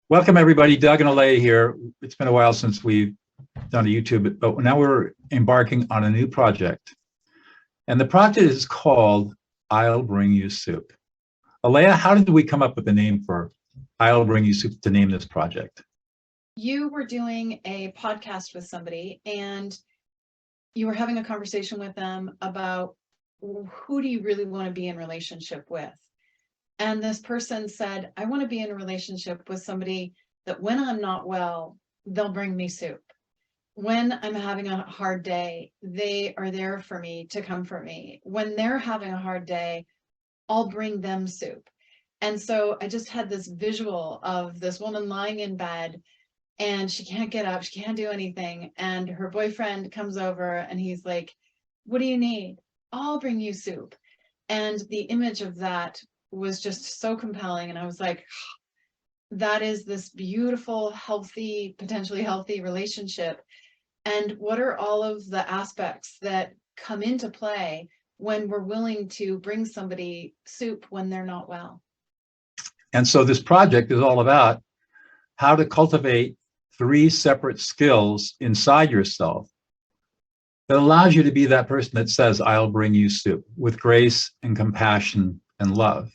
Welcome everybody, Doug and Aleya here. It's been a while since we've done a YouTube, but now we're embarking on a new project. And the project is called I'll Bring You Soup. Aleya, how did we come up with the name for I'll Bring You Soup to name this project? You were doing a podcast with somebody and you were having a conversation with them about who do you really want to be in relationship with? And this person said, I want to be in a relationship with somebody that when I'm not well, they'll bring me soup. When I'm having a hard day, they are there for me to comfort me. When they're having a hard day, I'll bring them soup. And so I just had this visual of this woman lying in bed and she can't get up, she can't do anything. And her boyfriend comes over and he's like, what do you need? I'll bring you soup. And the image of that was just so compelling. And I was like, that is this beautiful, healthy, potentially healthy relationship. And what are all of the aspects that come into play when we're willing to bring somebody soup when they're not well? And so this project is all about how to cultivate 3 separate skills inside yourself that allows you to be that person that says, I'll bring you soup with grace and compassion and love.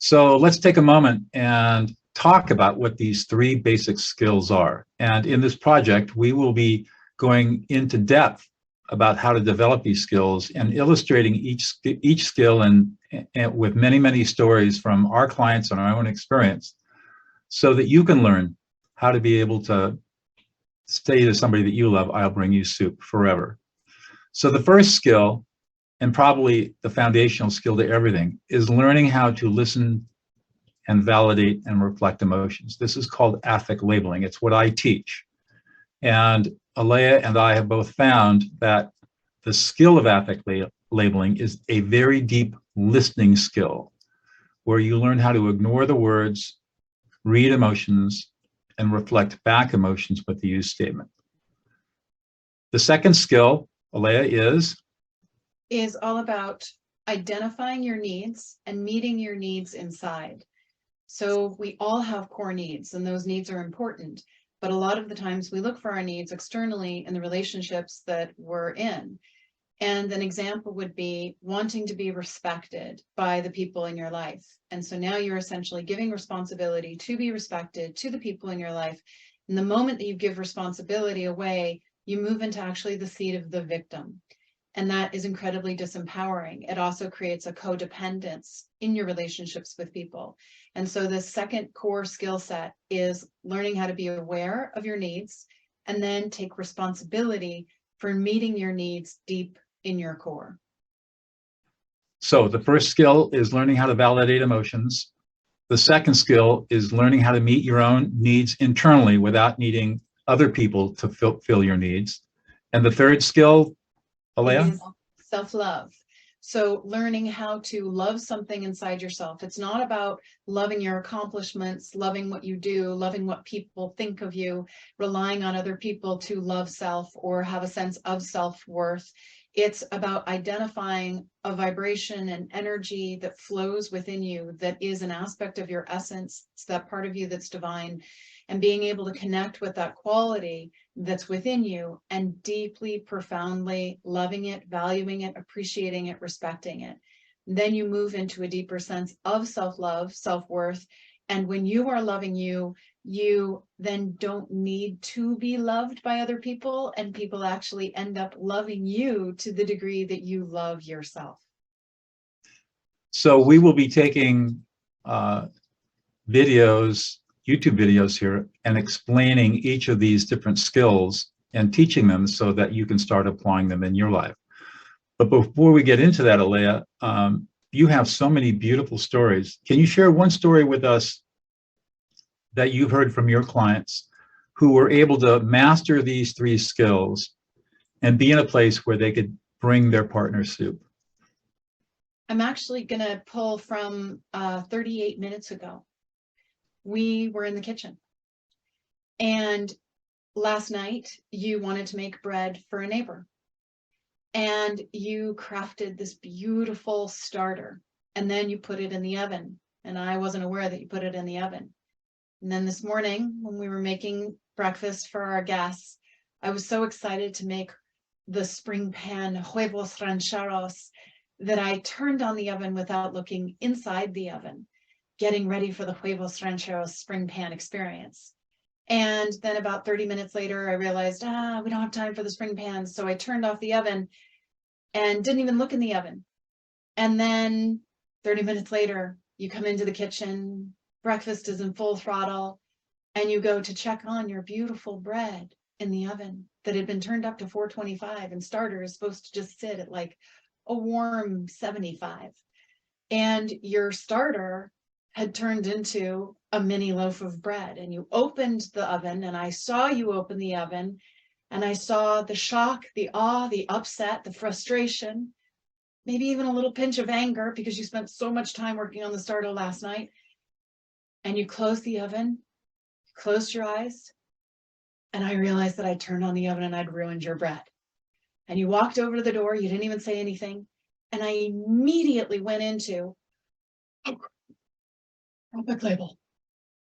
So let's take a moment and talk about what these 3 basic skills are. And in this project, we will be going into depth about how to develop these skills and illustrating each skill and with many, many stories from our clients and our own experience so that you can learn how to be able to say to somebody that you love, I'll bring you soup forever. So the first skill, and probably the foundational skill to everything, is learning how to listen and validate and reflect emotions. This is called affect labeling. It's what I teach. And Aleya and I have both found that the skill of affect labeling is a very deep listening skill where you learn how to ignore the words, read emotions, and reflect back emotions with the use statement. The second skill, Aleya, is all about identifying your needs and meeting your needs inside. So we all have core needs and those needs are important, but a lot of the times we look for our needs externally in the relationships that we're in. And an example would be wanting to be respected by the people in your life. And so now you're essentially giving responsibility to be respected to the people in your life. And the moment that you give responsibility away, you move into actually the seat of the victim. And that is incredibly disempowering. It also creates a codependence in your relationships with people. And so the second core skill set is learning how to be aware of your needs and then take responsibility for meeting your needs deep in your core. So the first skill is learning how to validate emotions. The second skill is learning how to meet your own needs internally without needing other people to fill your needs. And the third skill, Aleya? Self-love. So learning how to love something inside yourself. It's not about loving your accomplishments, loving what you do, loving what people think of you, relying on other people to love self or have a sense of self-worth. It's about identifying a vibration and energy that flows within you that is an aspect of your essence. It's that part of you that's divine, and being able to connect with that quality that's within you and deeply, profoundly loving it, valuing it, appreciating it, respecting it. Then you move into a deeper sense of self-love, self-worth. And when you are loving you, you then don't need to be loved by other people, and people actually end up loving you to the degree that you love yourself. So we will be taking YouTube videos here and explaining each of these different skills and teaching them so that you can start applying them in your life. But before we get into that, Aleya, you have so many beautiful stories. Can you share one story with us that you've heard from your clients who were able to master these 3 skills and be in a place where they could bring their partner soup? I'm actually going to pull from 38 minutes ago. We were in the kitchen and last night you wanted to make bread for a neighbor and you crafted this beautiful starter and then you put it in the oven, and I wasn't aware that you put it in the oven. And then this morning, when we were making breakfast for our guests, I was so excited to make the spring pan huevos rancheros that I turned on the oven without looking inside the oven, getting ready for the huevos rancheros spring pan experience. And then about 30 minutes later, I realized, we don't have time for the spring pans. So I turned off the oven and didn't even look in the oven. And then 30 minutes later, you come into the kitchen, breakfast is in full throttle, and you go to check on your beautiful bread in the oven that had been turned up to 425, and starter is supposed to just sit at like a warm 75. And your starter had turned into a mini loaf of bread, and you opened the oven, and I saw you open the oven, and I saw the shock, the awe, the upset, the frustration, maybe even a little pinch of anger because you spent so much time working on the starter last night. And you closed the oven, closed your eyes, and I realized that I'd turned on the oven and I'd ruined your bread. And you walked over to the door, you didn't even say anything, and I immediately went into, quick label.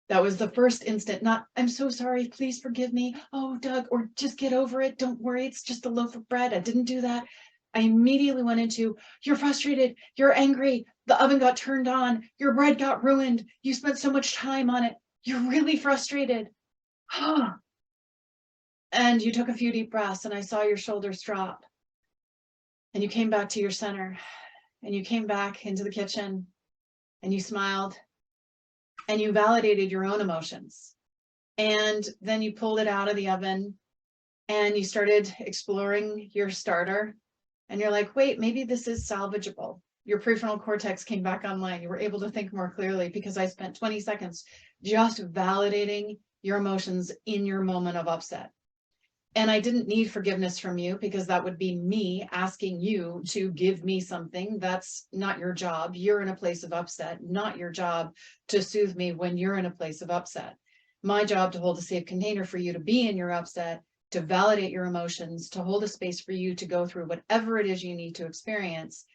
That was the first instant, not, I'm so sorry, please forgive me. Oh, Doug, or just get over it. Don't worry, it's just a loaf of bread. I didn't do that. I immediately went into, you're frustrated, you're angry, the oven got turned on, your bread got ruined, you spent so much time on it, you're really frustrated. And you took a few deep breaths, and I saw your shoulders drop. And you came back to your center, and you came back into the kitchen, and you smiled, and you validated your own emotions. And then you pulled it out of the oven, and you started exploring your starter. And you're like, wait, maybe this is salvageable. Your prefrontal cortex came back online. You were able to think more clearly because I spent 20 seconds just validating your emotions in your moment of upset. And I didn't need forgiveness from you because that would be me asking you to give me something. That's not your job. You're in a place of upset, not your job to soothe me when you're in a place of upset. My job to hold a safe container for you to be in your upset, to validate your emotions, to hold a space for you to go through whatever it is you need to experience.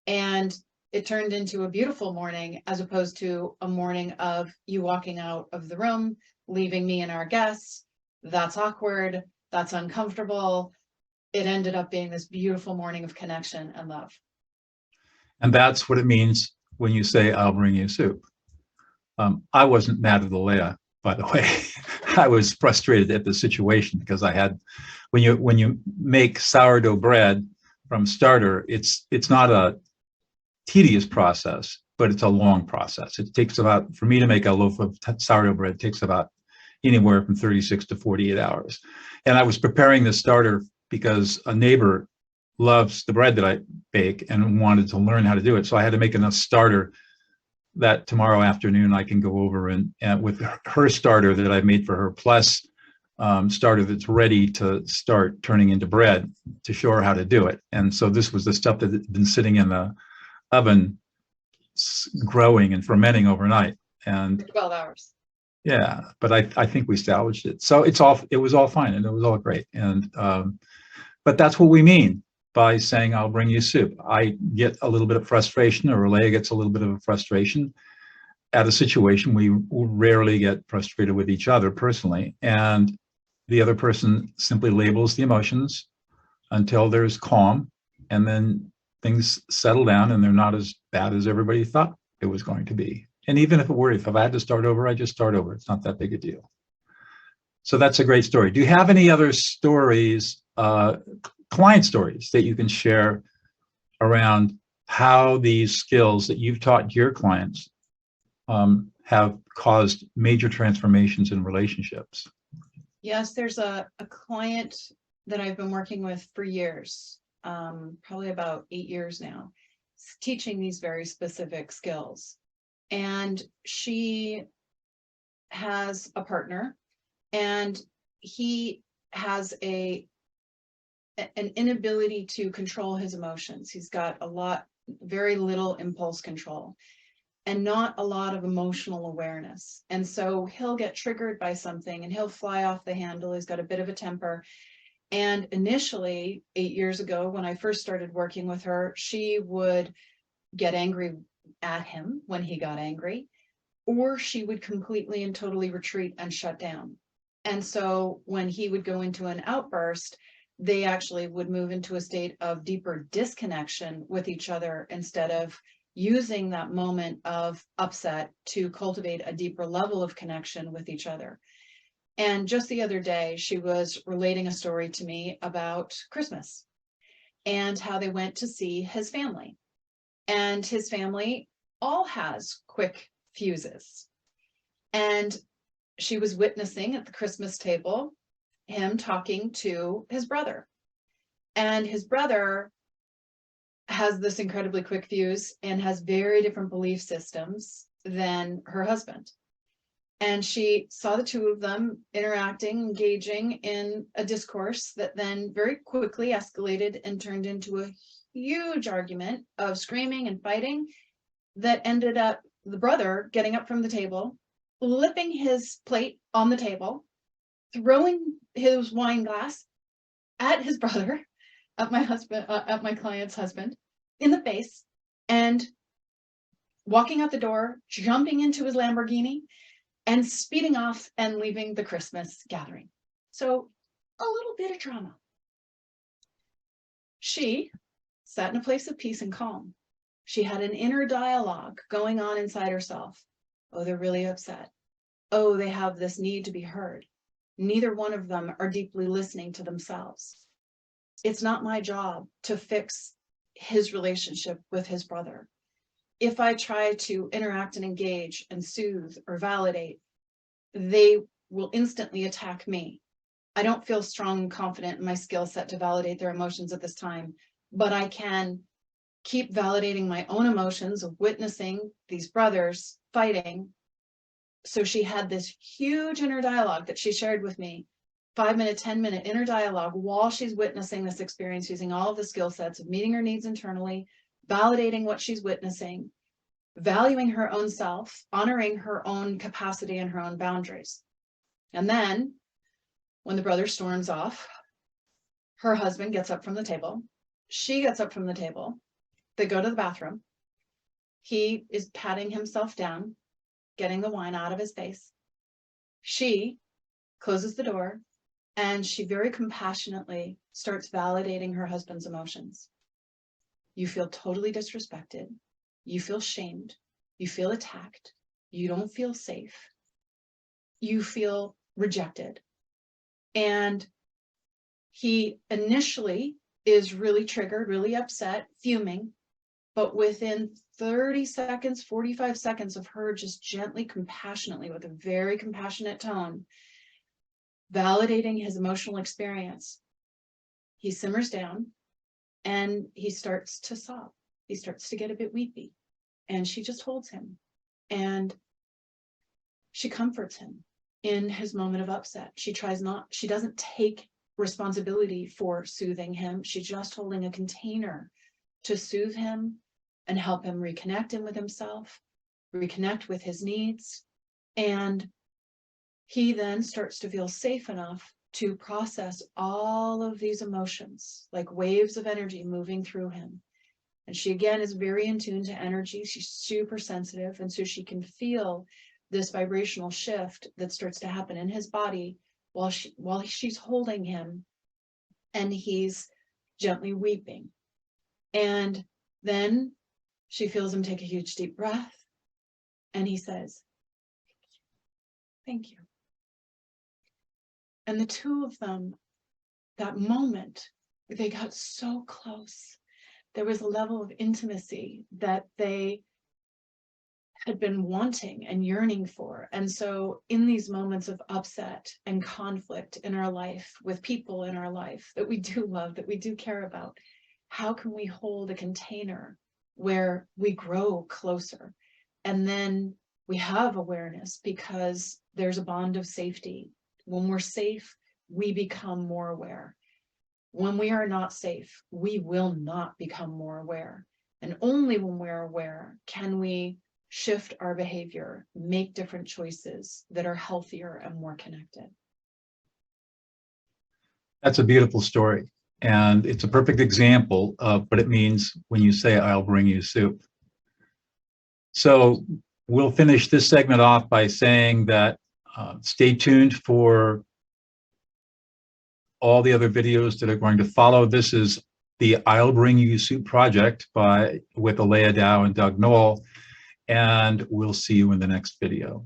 And it turned into a beautiful morning as opposed to a morning of you walking out of the room, leaving me and our guests. That's awkward. That's uncomfortable. It ended up being this beautiful morning of connection and love. And that's what it means when you say, I'll bring you soup. I wasn't mad at Aleya, by the way. I was frustrated at the situation because I had, when you make sourdough bread from starter, it's not a tedious process, but it's a long process. It takes about, for me to make a loaf of sourdough bread, takes about anywhere from 36 to 48 hours. And I was preparing this starter because a neighbor loves the bread that I bake and wanted to learn how to do it. So I had to make enough starter that tomorrow afternoon I can go over and with her starter that I made for her, plus starter that's ready to start turning into bread, to show her how to do it. And so this was the stuff that had been sitting in the oven growing and fermenting overnight. And 12 hours. Yeah, but I think we salvaged it. So it was all fine and it was all great. And but that's what we mean by saying, I'll bring you soup. I get a little bit of frustration, or Aleya gets a little bit of a frustration at a situation. We rarely get frustrated with each other personally. And the other person simply labels the emotions until there's calm, and then things settle down and they're not as bad as everybody thought it was going to be. And even if I had to start over, I just start over. It's not that big a deal. So that's a great story. Do you have any other stories, client stories, that you can share around how these skills that you've taught your clients have caused major transformations in relationships? Yes, there's a client that I've been working with for years, probably about 8 years now, teaching these very specific skills. And she has a partner, and he has an inability to control his emotions. He's got very little impulse control and not a lot of emotional awareness. And so he'll get triggered by something and he'll fly off the handle. He's got a bit of a temper. And initially, 8 years ago, when I first started working with her, she would get angry at him when he got angry. or she would completely and totally retreat and shut down. And so when he would go into an outburst, they actually would move into a state of deeper disconnection with each other instead of using that moment of upset to cultivate a deeper level of connection with each other. And just the other day, she was relating a story to me about Christmas and how they went to see his family. And his family all has quick fuses. And she was witnessing at the Christmas table him talking to his brother. And his brother has this incredibly quick fuse and has very different belief systems than her husband. And she saw the two of them interacting, engaging in a discourse that then very quickly escalated and turned into a huge argument of screaming and fighting that ended up the brother getting up from the table, flipping his plate on the table, throwing his wine glass at his brother, at my husband, at my client's husband, in the face, and walking out the door, jumping into his Lamborghini, and speeding off and leaving the Christmas gathering. So a little bit of drama. She sat in a place of peace and calm. She had an inner dialogue going on inside herself. Oh, they're really upset. Oh, they have this need to be heard. Neither one of them are deeply listening to themselves. It's not my job to fix his relationship with his brother. If I try to interact and engage and soothe or validate, they will instantly attack me. I don't feel strong and confident in my skill set to validate their emotions at this time, but I can keep validating my own emotions of witnessing these brothers fighting. So she had this huge inner dialogue that she shared with me, 5-minute, 10-minute inner dialogue while she's witnessing this experience, using all of the skill sets of meeting her needs internally, validating what she's witnessing, valuing her own self, honoring her own capacity and her own boundaries. And then when the brother storms off, her husband gets up from the table. She gets up from the table. They go to the bathroom. He is patting himself down, getting the wine out of his face. She closes the door and she very compassionately starts validating her husband's emotions. You feel totally disrespected. You feel shamed. You feel attacked. You don't feel safe. You feel rejected. And he initially is really triggered, really upset, fuming, but within 30 seconds, 45 seconds of her just gently, compassionately, with a very compassionate tone, validating his emotional experience, he simmers down and he starts to sob. He starts to get a bit weepy, and she just holds him and she comforts him in his moment of upset. She doesn't take responsibility for soothing him. She's just holding a container to soothe him and help him reconnect with himself, reconnect with his needs. And he then starts to feel safe enough to process all of these emotions, like waves of energy moving through him. And she, again, is very in tune to energy. She's super sensitive. And so she can feel this vibrational shift that starts to happen in his body while she's holding him and he's gently weeping. And then she feels him take a huge deep breath and he says, "Thank you." And the two of them, that moment, they got so close. There was a level of intimacy that they had been wanting and yearning for. And so in these moments of upset and conflict in our life, with people in our life that we do love, that we do care about, how can we hold a container where we grow closer? And then we have awareness because there's a bond of safety. When we're safe, we become more aware. When we are not safe, we will not become more aware. And only when we're aware can we shift our behavior, make different choices that are healthier and more connected. That's a beautiful story. And it's a perfect example of what it means when you say, "I'll bring you soup." So we'll finish this segment off by saying that stay tuned for all the other videos that are going to follow. This is the I'll Bring You Soup project with Aleya Dao and Doug Noll, and we'll see you in the next video.